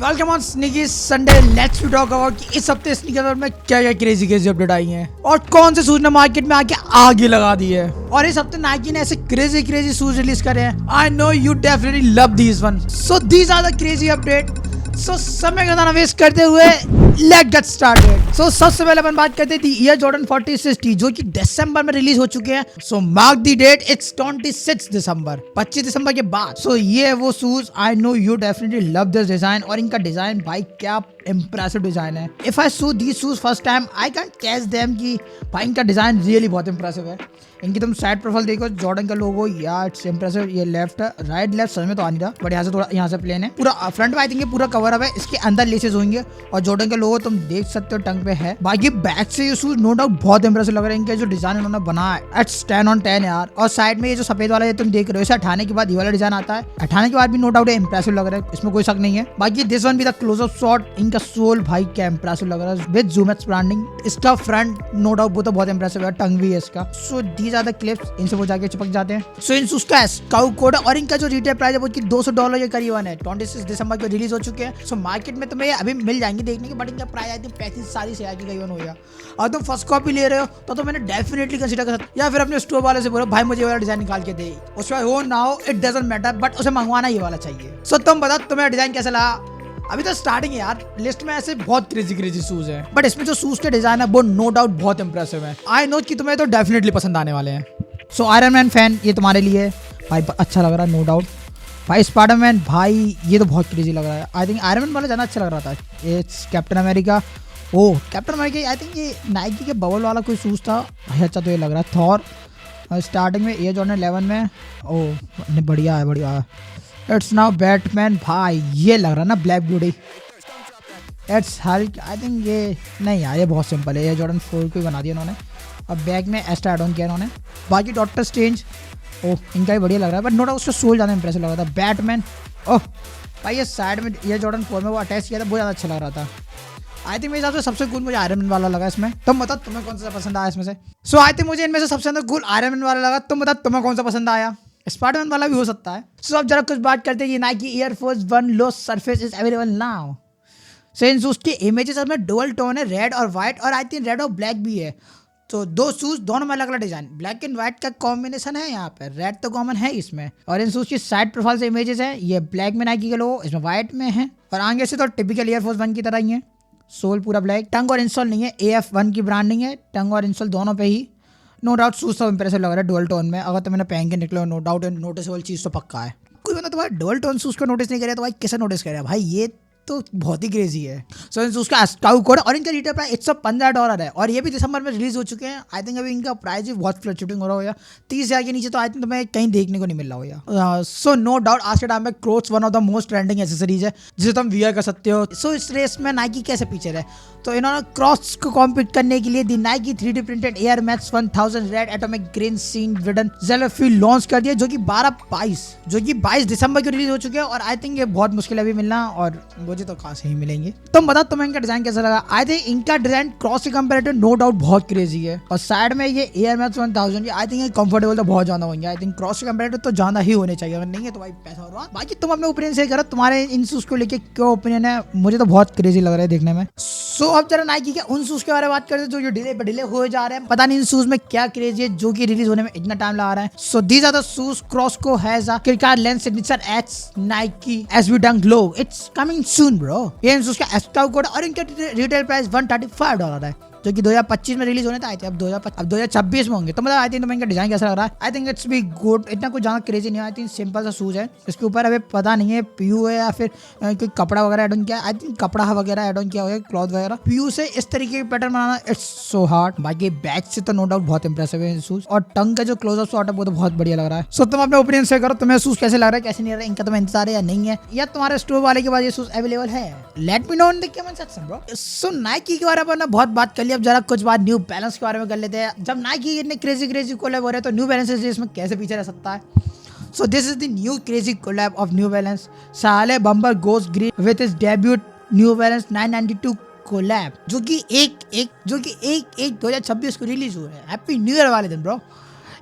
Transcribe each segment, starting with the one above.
Welcome on sneaky Sunday. Let's talk about कि इस हफ्ते स्नीकर में क्या क्या क्रेजी क्रेजी अपडेट आई हैं और कौन से शूज ने मार्केट में आके आगे लगा दी है। और इस हफ्ते नाइकी ने ऐसे क्रेजी क्रेजी शूज रिलीज करे हैं। I know you definitely love this one, so these are the crazy update. So समय का ना वेस्ट करते हुए लेट गेट स्टार्टेड। सो सबसे पहले अपन बात करते थी एयर जॉर्डन 46 जो कि दिसंबर में रिलीज हो चुके हैं। So mark the date, it's 26 December, 25 दिसंबर के बाद। सो ये है वो shoes. I know you definitely love this design. और इनका डिजाइन भाई क्या इम्प्रेसिव डिजाइन है। If I sue these shoes first time I can catch them कि भाई इनका डिजाइन रियली बहुत इंप्रेसिव है। इनकी तुम साइड प्रोफाइल देखो, जॉर्डन का लोगो, यार इट्स इंप्रेसिव। ये लेफ्ट है, राइट लेफ्ट समझ में तो आ नहीं रहा, बट यहाँ से थोड़ा यहाँ से प्लेन है। पूरा फ्रंट में आई थिंक पूरा कवर अप है, इसके अंदर लेसेस होंगे और जॉर्डन का लोगो तुम देख सकते हो टंग पे है। बाकी बैक से ये शूज नो डाउट बहुत इंप्रेसिव लग रहा है। इनके जो डिजाइन उन्होंने बनाया है इट्स 10 on 10 यार। और साइड में ये जो सफेद वाला ये तुम देख रहे हो, इसे हटाने के बाद ये वाला डिजाइन आता है। हटाने के बाद भी नो डाउट इंप्रेसिव लग रहा है, इसमें कोई शक नहीं है। बाकी दिस वन भी द क्लोजअप शॉट, इनका सोल भाई क्या इंप्रेसिव लग रहा है विद ज़ूमेक्स ब्रांडिंग। इसका फ्रंट नो डाउट वो तो बहुत इंप्रेसिव है, टंग भी है इसका। So these are the clips, इनसे वो जाके चिपक जाते हैं। सो इन शूज का स्काउट कोड और इनका जो रिटेल प्राइस है वो कि $200 के करीबन है। 26 दिसंबर को रिलीज हो चुके हैं। सो मार्केट में तुम्हें अभी मिल जाएंगे देखने के, बट इनका प्राइस आई थिंक 35-40 के करीबन हो गया। और तुम फर्स्ट कॉपी ले रहे हो तो मैंने डेफिनेटली कंसीडर कर सकते, या फिर अपने स्टोर वाले से बोलो भाई मुझे ये वाला डिजाइन निकाल के दे। उसमें हो ना हो इट डजंट मैटर, बट उसे मंगवाना ये वाला चाहिए। सो तुम बताओ तुम्हें डिजाइन कैसा लगा। अभी तो स्टार्टिंग है यार, लिस्ट में ऐसे बहुत क्रेजी शूज हैं, बट इसमें जो शूज के डिजाइन है वो नो डाउट बहुत इंप्रेसिव है। आई नो कि तुम्हें तो डेफिनेटली पसंद आने वाले हैं। सो आयरन मैन फैन ये तुम्हारे लिए भाई अच्छा लग रहा है नो डाउट। भाई स्पाइडरमैन भाई ये तो बहुत क्रेजी लग रहा है। आई थिंक आयरन मैन वाला ज़्यादा अच्छा लग रहा था। ये captain America, oh captain America I think ये नाइकी के बबल वाला कोई शूज़ था भाई, अच्छा तो ये लग रहा है। थॉर स्टार्टिंग में एयर जॉर्डन 11 में, ओह बढ़िया है बढ़िया है। इट्स नाउ बैटमैन भाई ये लग रहा है ना black beauty. It's Hulk I think ये नहीं यार ये बहुत सिंपल है, एयर जॉर्डन 4 को ही बना दिया उन्होंने और बैग में एक्स्ट्रा एड ऑन किया इन्होंने। बाकी डॉक्टर स्ट्रेंज ओह इनका भी बढ़िया लग रहा है, बट नो डाउट उसका सोल ज़्यादा इंप्रेसिव लग रहा था। बैटमैन ओह भाई ये साइड में एयर जॉर्डन 4 में वो अटैच किया था, बहुत ज़्यादा अच्छा लग रहा था। आई थिंक मेरे हिसाब से सबसे कूल मुझे आयरन मैन वाला लगा इसमें। तुम बताओ तुम्हें कौन सा पसंद आया इसमें से। सो आई थिंक मुझे इनमें से सबसे ज़्यादा कूल आयरन मैन वाला लगा। तुम बताओ तुम्हें कौन सा पसंद आया। स्पाइडरमैन वाला भी हो सकता है। सो अब जरा कुछ बात करते हैं। Nike air force 1 low surface is available now. सो इन शूज के इमेजेस में डुअल टोन है, रेड और व्हाइट, और आई थिंक रेड और ब्लैक भी है। तो दो शूज दोनों में अलग अलग डिजाइन, ब्लैक एंड व्हाइट का कॉम्बिनेशन है यहाँ पे, रेड तो कॉमन है इसमें। और इन शूज की साइड प्रोफाइल से इमेजेस है, ये ब्लैक में नाइकी के लोगो, इसमें व्हाइट में है। और आगे से तो टिपिकल एयरफोर्स 1 की तरह ही है। सोल पूरा ब्लैक, टंग और इंसोल नहीं है, AF1 की ब्रांडिंग है, टंग और इंसोल दोनों पे ही। नो डाउट शूज सब इंप्रेसिव लग रहा है डुअल टोन में। अगर तुमने पहन के निकलो नो डाउट नोटिसेबल चीज़ तो पक्का है। कोई बंदा तुम्हारा डुअल टोन शूज को नोटिस नहीं करे तो भाई कैसे नोटिस करे भाई, ये तो बहुत ही क्रेजी है। सो इन शूज का स्काउट कोड और इनका रिटेल प्राइस $115 है और ये भी दिसंबर में रिलीज हो चुके हैं। आई थिंक अभी इनका प्राइस भी बहुत फ्लक्चुएटिंग हो रहा होगा, 30,000 के नीचे तो आई थिंक तुम्हें कहीं देखने को नहीं मिल रहा होगा। सो नो डाउट आज के टाइम में Crocs one of the most trending accessories है जिसे तुम वियर कर सकते हो। सो इस रेस में नाइकी कैसे पीछे है, तो इन्होंने क्रॉक्स को कॉम्पीट करने के लिए the Nike 3D printed Air Max 1000 red atomic green सीन विडन जेलोफी लॉन्च कर दिया, जो कि 22 दिसंबर को रिलीज हो चुके हैं। और आई थिंक ये बहुत मुश्किल है अभी मिलना, और मुझे तो खास ही मिलेंगे। तुम बताओ तुम्हें इनका डिजाइन कैसा लगा। आई थिंक इनका डिजाइन क्रॉस के कंपैरेटिव नो डाउट बहुत क्रेजी है। और साइड में ये air Max 1000 I think comfortable तो बहुत ज्यादा होंगे। आई थिंक क्रॉस के कंपैरेटिव तो ज्यादा ही होने चाहिए, अगर नहीं है तो भाई पैसा और बाकी तुम अपने ओपिनियन शेयर करो, तुम्हारे इन शूज को लेके क्या ओपिनियन है। मुझे तो बहुत क्रेजी लग रहा है देखने में। सो अब जरा नाइकी के उन शूज के बारे में बात करते हैं जो डिले हो जा रहे हैं। पता नहीं इन शूज में क्या क्रेजी है जो कि रिलीज होने में इतना टाइम लगा रहा है। So these are the shoes क्रॉसको has a cricket lens signature x Nike SB Dunk Low, it's coming soon bro. ये इन शूज का स्काउट कोड और इनका रिटेल प्राइस $135 है, जो कि 2025 में रिलीज होने थे। अब 2026 में होंगे। तो मतलब आई थिंक तुम्हें इनका डिजाइन कैसा लग रहा है। I think it's be good, इतना कुछ ज्यादा क्रेजी नहीं है। आई थिंक सिंपल सा शूज है, इसके ऊपर अभी पता नहीं है पीयू है या फिर कोई कपड़ा वगैरह एड ऑन किया। आई थिंक कपड़ा वगैरह एड ऑन किया हुआ है, क्लॉथ वगैरह। पीयू से इस तरीके के pattern banana it's so hard. बाकी बैक से तो नो डाउट बहुत इंप्रेसिव है शूज, और टंग का जो क्लोजअप शॉट है वो तो बहुत बढ़िया लग रहा है। सो तुम अपने ओपिनियन शेयर करो, तुम्हें शूज कैसे लग रहा है, कैसे नहीं लग रहा है, इनका तुम्हें इंतजार है या नहीं है, या तुम्हारे स्टोर वाले के पास ये शूज अवेलेबल है। Let me know in the comment section bro. So Nike के बारे में बहुत बात कर ली, अब जरा कुछ बात न्यू बैलेंस के बारे में कर लेते हैं। जब नाइकी इतने क्रेजी कोलैब हो रहे हैं तो न्यू बैलेंस इसमें कैसे पीछे रह सकता है। So this is the new crazy collab of New Balance. Salehe Bembury goes green with his debut New Balance 992 collab, जो कि 1/1/2026 को रिलीज हो रहा है। हैप्पी न्यू ईयर वाले दिन ब्रो।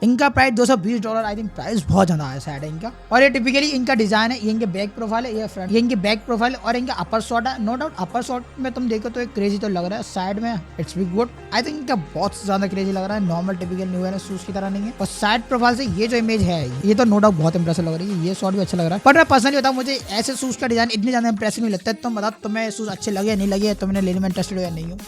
इनका प्राइस $220 आई थिंक प्राइस बहुत ज्यादा है साइड है इनका। और ये टिपिकली इनका डिजाइन है, ये इनके बैक प्रोफाइल है, ये फ्रंट, ये इनके बैक प्रोफाइल और इनका अपर शॉट है। नो डाउट अपर शॉट में तुम देखो तो एक क्रेजी तो लग रहा है, साइड में इट्स भी गुड। आई थिंक इनका बहुत ज्यादा क्रेजी लग रहा है, नॉर्मल टिपिकल न्यू है शूज की तरह नहीं है। और साइड प्रोफाइल से ये जो इमेज है ये तो नो डाउट बहुत इंप्रेसिव लग रही है, ये शॉट भी अच्छा लग रहा है। पर मैं पर्सनली बताऊं मुझे ऐसे शूज का डिजाइन इतनी ज्यादा इंप्रेसिव नहीं लगता है। तुम बताओ तुम्हें शूज अच्छे लगे या नहीं लगे, तुमने लेने में इंटरेस्टेड हो या नहीं हो।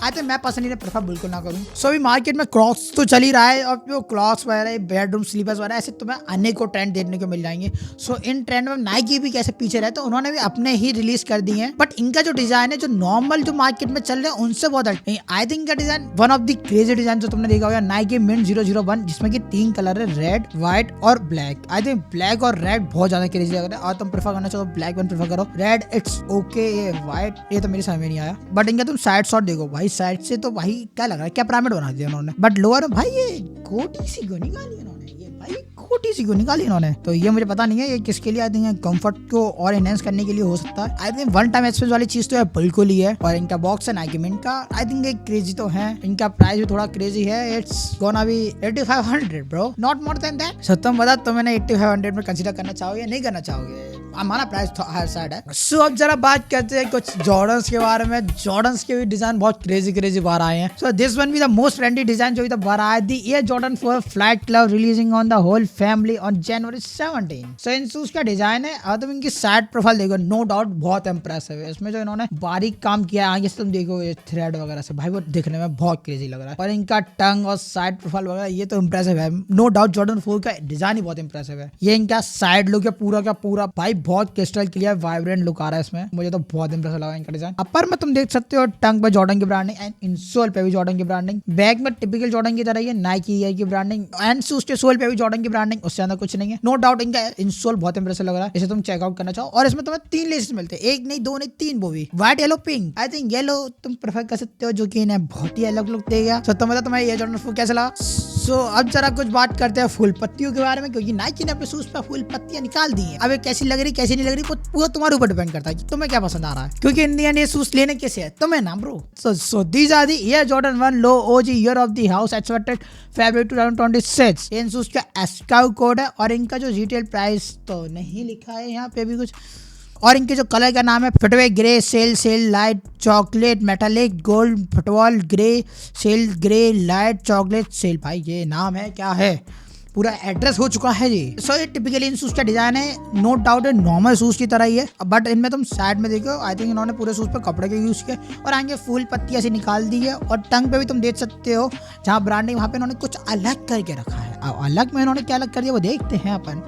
आई थिंक मैं पर्सनली प्रेफर बिल्कुल ना करूँ। सो अभी मार्केट में क्रॉक्स तो चल ही रहा है और जो क्लॉक्स वगैरह बेडरूम स्लीपर्स वगैरह ऐसे तुम्हें अनेकों ट्रेंड देखने को मिल जाएंगे। सो इन ट्रेंड में नाइकी भी कैसे पीछे रहे तो उन्होंने भी अपने ही रिलीज कर दिए हैं। बट इनका जो डिजाइन है जो नॉर्मल जो मार्केट में चल रहे हैं उनसे बहुत अलग। आई थिंक इनका design one of the crazy design जो तुमने देखा होगा नाइकी मिंट 001 जिसमें कि 3 कलर है, रेड, व्हाइट और ब्लैक। आई थिंक ब्लैक और रेड बहुत ज्यादा क्रेजी लग रहा है और तुम प्रेफर करना चाहो ब्लैक वन प्रेफर करो, रेड इट्स ओके, ये व्हाइट ये तो मेरी समझ में नहीं आया। बट इनका तुम साइड शॉट देखो भाई, साइड से तो भाई क्या लग रहा है, क्या पिरामिड बना दिया उन्होंने। बट लोअर में भाई ये गोटी सी क्यों निकाली इन्होंने, ये भाई गोटी सी क्यों निकाली इन्होंने, तो ये मुझे पता नहीं है ये किसके लिए। आई थिंक कंफर्ट को और एनहेंस करने के लिए हो सकता है। I think one time expense वाली चीज तो है बिल्कुल ही है। और इनका बॉक्स है नाइकी मिंट का, आई थिंक एक क्रेजी तो है, इनका प्राइस भी थोड़ा क्रेजी है। It's gonna be 8500 bro, not more than that. So तुम बता तुम 8500 में कंसीडर करना चाहोगे या नहीं करना चाहोगे, हमारा प्राइस तो हायर साइड है। सो अब जरा बात करते हैं कुछ जॉर्डन्स के बारे में। जॉर्डन्स के भी डिजाइन बहुत क्रेजी बाहर आए हैं। So this one be the most trendy design जो भी बाहर आया, the Air Jordan 4 flight club releasing on the whole family on January 17। So इन शूज का डिजाइन है और तुम इनकी साइड प्रोफाइल देखो, नो डाउट बहुत इंप्रेसिव है। इसमें जो इन्होंने बारीक काम किया है आगे से तुम देखो थ्रेड वगैरह से, भाई वो दिखने में बहुत क्रेजी लग रहा है। और इनका टंग और साइड प्रोफाइल वगैरह ये तो इंप्रेसिव है, नो डाउट जॉर्डन 4 का डिजाइन ही बहुत इंप्रेसिव है। ये इनका साइड लुक है पूरा का पूरा, भाई बहुत क्रिस्टल क्लियर वाइब्रेंट लुक आ रहा है इसमें, मुझे तो बहुत इंप्रेसिव लगा इनका डिजाइन। अपर में तुम देख सकते हो टंग पे जॉर्डन की ब्रांडिंग एंड इंसोल पे भी जॉर्डन की ब्रांडिंग, बैक में टिपिकल जॉर्डन की तरह ही है नाइकी ईयर की ब्रांडिंग एंड शूज के सोल पे भी जॉर्डन की ब्रांडिंग, उससे ज्यादा कुछ नहीं है। नो डाउट इनका इंसोल बहुत इंप्रेसिव लग रहा है, इसे तुम चेकआउट करना चाहो। और इसमें तुम्हें 3 लेसेस मिलते हैं, एक नहीं 2 नहीं 3 वो भी, white yellow pink. I think yellow तुम प्रेफर कर सकते हो जो कि इन्हें बहुत ही अलग लुक देगा। सो तुम बताओ तुम्हें ये जॉर्डन 4 कैसा लगा। सो अब जरा कुछ बात करते हैं फूल पत्तियों के बारे में, क्योंकि नाइकी ने अपने शूज पे फूल पत्तियां निकाल दी हैं। अब ये कैसी लग रही कैसी नहीं लग रही वो तुम्हारे ऊपर डिपेंड करता है कि तुम्हें क्या पसंद आ रहा है, क्योंकि इंडियन ये शूज लेने कैसे है तुम्हें ना bro. So these are the Air Jordan 1 low OG year of the house expected February 2026। इन शूज का एस्काउ कोड है और इनका जो रिटेल प्राइस तो नहीं लिखा है यहाँ पे भी कुछ। और इनके जो कलर का नाम है footwear grey sail light chocolate metallic gold football grey sail grey light chocolate sail. भाई ये नाम है क्या है, पूरा एड्रेस हो चुका है ये। सो ये टिपिकली इन शूज का डिजाइन है, नो डाउट है नॉर्मल शूज की तरह ही है। बट इनमें तुम साइड में देखो आई थिंक इन्होंने पूरे शूज पे कपड़े के यूज किए और आगे फूल पत्ती ऐसी निकाल दी है। और टंग पे भी तुम देख सकते हो जहाँ ब्रांडिंग वहाँ पे इन्होंने कुछ अलग करके रखा है। अब अलग में इन्होंने क्या अलग कर दिया वो देखते हैं अपन।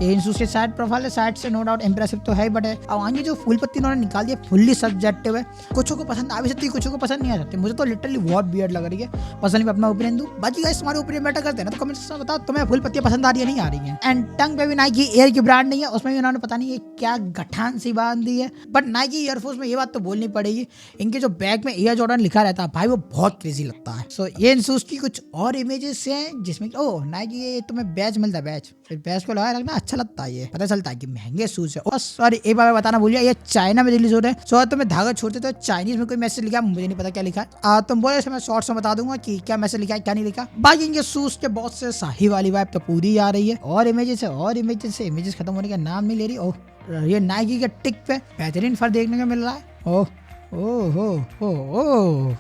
ये इन शूज के साइड प्रोफाइल है, साइड से नो डाउट इंप्रेसिव तो है, बट है अब आगे जो फूल पत्ती इन्होंने निकाल दिया फुल्ली सब्जेक्टिव है। कुछ को पसंद आ भी सकती है, कुछ को पसंद नहीं आ सकती। मुझे तो लिटरली बहुत वियर्ड लग रही है, पर्सनली मैं अपना ओपिनियन दूं। बाकी गाइस तुम्हारे ओपिनियन मैटर करते हैं ना, तो कमेंट्स में बताओ तुम्हें फूल पत्तियां पसंद आ रही है नहीं आ रही है। एंड टंग पे भी नाइकी एयर की ब्रांड नहीं है, उसमें भी उन्होंने पता नहीं ये क्या गठान सी बांध दी है। बट नाइकी एयरफोर्स में ये बात तो बोलनी पड़ेगी, इनके जो बैक में एयर जॉर्डन लिखा रहता है भाई वो बहुत क्रेजी लगता है। सो ये इन शूज की कुछ और इमेजेस हैं जिसमें ओह नाइकी ये तुम्हें बैच मिलता है, बैच फिर बैच को लगाए रखना अच्छा लगता है, ये पता चलता है कि महंगे शूज है। और सॉरी एक बार बताना भूलिए ये चाइना में रिलीज हो रहे हैं। सो तुम्हें धागा छोड़ते तो चाइनीज में कोई मैसेज लिखा मुझे नहीं पता क्या लिखा है, तुम बोले मैं शॉर्ट्स में बता दूंगा कि क्या मैसेज लिखा है क्या नहीं लिखा। बाकी इनके शूज के बहुत से शाही वाली वाइब तो पूरी आ रही है। और इमेजेस है और इमेजेस खत्म होने का नाम नहीं ले रही। ओह ये नाइकी के टिक पे बेहतरीन फर देखने को मिल रहा है। ओह ओह ओह ओह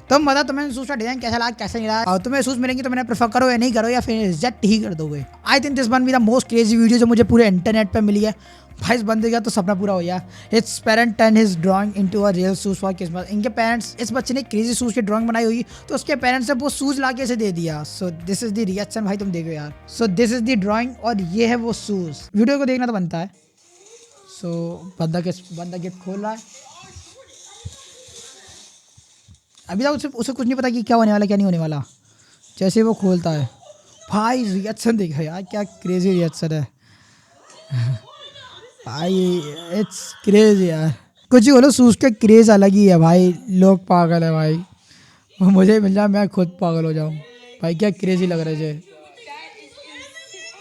तुम बता तुम्हें शूज का डिजाइन कैसा लगा कैसा नहीं लगा, और तुम्हें शूज मिलेंगे तो मैंने प्रेफर करो या नहीं करो या फिर रिजेक्ट ही कर दोगे। I think this one be the most crazy video जो मुझे पूरे इंटरनेट पे मिली है। भाई इस बंदे का तो सपना पूरा हो गया। It's parent turn his drawing into a real shoes for Christmas. इनके पेरेंट्स इस बच्चे ने क्रेजी शूज की ड्राइंग बनाई हुई तो उसके पेरेंट्स ने वो शूज ला के इसे दे दिया। सो दिस इज द रिएक्शन भाई तुम देखो यार। सो दिस इज द ड्राइंग और ये है वो शूज। वीडियो को देखना तो बनता है। सो बंदा गिफ्ट खोल रहा है, अभी तक उसे कुछ नहीं पता कि क्या होने वाला क्या नहीं होने वाला। जैसे वो खोलता है भाई रिएक्शन देखा यार, क्या क्रेजी रिएक्शन है भाई, इट्स क्रेजी यार। कुछ ही बोलो शूज के क्रेज अलग ही है भाई, लोग पागल है भाई। वो मुझे मिल जाए मैं खुद पागल हो जाऊँ भाई, क्या क्रेजी लग रहा है मुझे।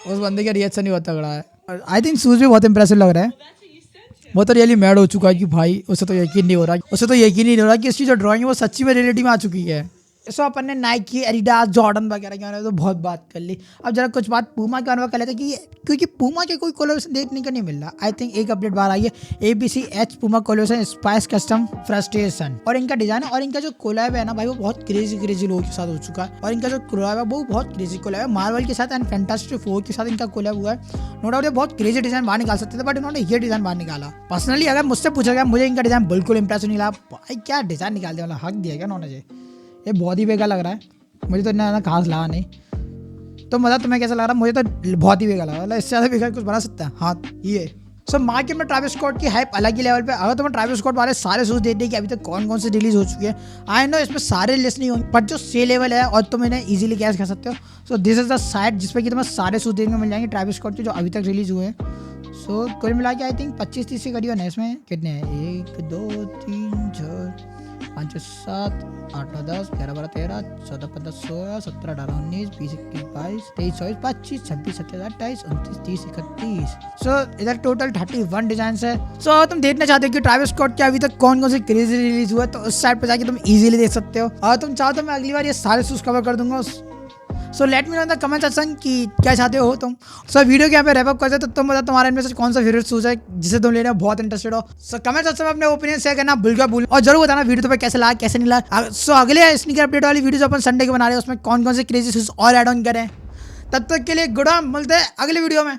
उस बंदे का रिएक्शन ही बहुत तगड़ा है। आई थिंक शूज भी बहुत इंप्रेसिव लग रहा है। वो तो रियली मैड हो चुका है कि भाई उसे तो यकीन नहीं हो रहा कि इसकी जो ड्राइंग है वो सच्ची में रियलिटी में आ चुकी है। सो अपन ने नाइकी, एडिडास, जॉर्डन वगैरह के बारे में तो बहुत बात कर ली। अब जरा कुछ बात पूमा के बारे में कर लेते कि क्योंकि पूमा के कोई कोलेबोरेशन देखने को नहीं मिल रहा। आई थिंक एक अपडेट बाहर आई है, ABCH Puma collaboration spice custom frustration, और इनका डिजाइन है और इनका जो कोलैब है ना भाई वो बहुत क्रेजी लोगों के साथ हो चुका है। और इनका जो कोलैब है वो बहुत क्रेजी कोलैब है, मार्वल के साथ एंड फैंटास्टिक फोर के साथ इनका कोलैब हुआ है। नो डाउट ये बहुत क्रेजी डिजाइन बाहर निकाल सकते थे, बट इन्होंने ये डिजाइन बाहर निकाला। पर्सनली अगर मुझसे पूछा गया, मुझे इनका डिजाइन बिल्कुल इंप्रेस नहीं लगा। भाई क्या डिजाइन निकाल दिया, हक दिया क्या उन्होंने, ये बहुत ही बेकार लग रहा है। मुझे तो इतना खास लगा नहीं, तो मतलब तुम्हें कैसा लग रहा है? मुझे तो बहुत ही बेकार लगा, मतलब इससे ज़्यादा बेकार कुछ बना सकता है? हाँ ये सो मार्केट में ट्रैविस स्कॉट की हाइप अलग ही लेवल पे। अगर तुम्हें ट्रैविस स्कॉट वाले सारे शूज देख कि अभी तक कौन कौन से रिलीज हो चुके हैं, आई नो इसमें सारे लिस्ट नहीं होंगे, बट जो से लेवल है और तुम इन्हें इजीली कैच कर सकते हो। सो दिस इज द साइट जिसपे कि तुम्हें सारे शूज देखने को मिल जाएंगे ट्रैविस स्कॉट के जो अभी तक रिलीज हुए हैं। सो कुल मिला के आई थिंक 25-30 की करियो है इसमें। कितने हैं? 1 2 3 6 5 6 7 8 9 10 11 12 13 14 15 16 17 18 19 20 21 22 23 24 25 26 27 28 29 30 31। सो इधर टोटल 31 डिजाइन है। सो तुम देखना चाहते हो कि ट्रैविस स्कॉट के अभी तक कौन कौन से क्रेजी रिलीज हुआ है, तो उस साइड पर जाके तुम इजीली देख सकते हो। और तुम चाहो तो मैं अगली बार ये सारे शूज कवर कर दूंगा। So let me know in the comment section कि क्या चाहते हो तुम। सो वीडियो के यहाँ पे रैप अप करते, तो तुम बताओ तुम्हारे इनमें से कौन सा फेवरेट शूज है जिसे तुम लेने में बहुत इंटरेस्टेड हो। सो कमेंट सेक्शन में अपने ओपिनियन शेयर करना भूल और जरूर बताना वीडियो तुम्हें कैसे लगा कैसे नहीं लगा। सो अगले स्नीकर अपडेट वाली वीडियो जो अपन संडे को बना रहे हैं उसमें कौन कौन से क्रेजी शूज और ऐड ऑन करें। तब तक के लिए गुड बाय, मिलते हैं अगले वीडियो में।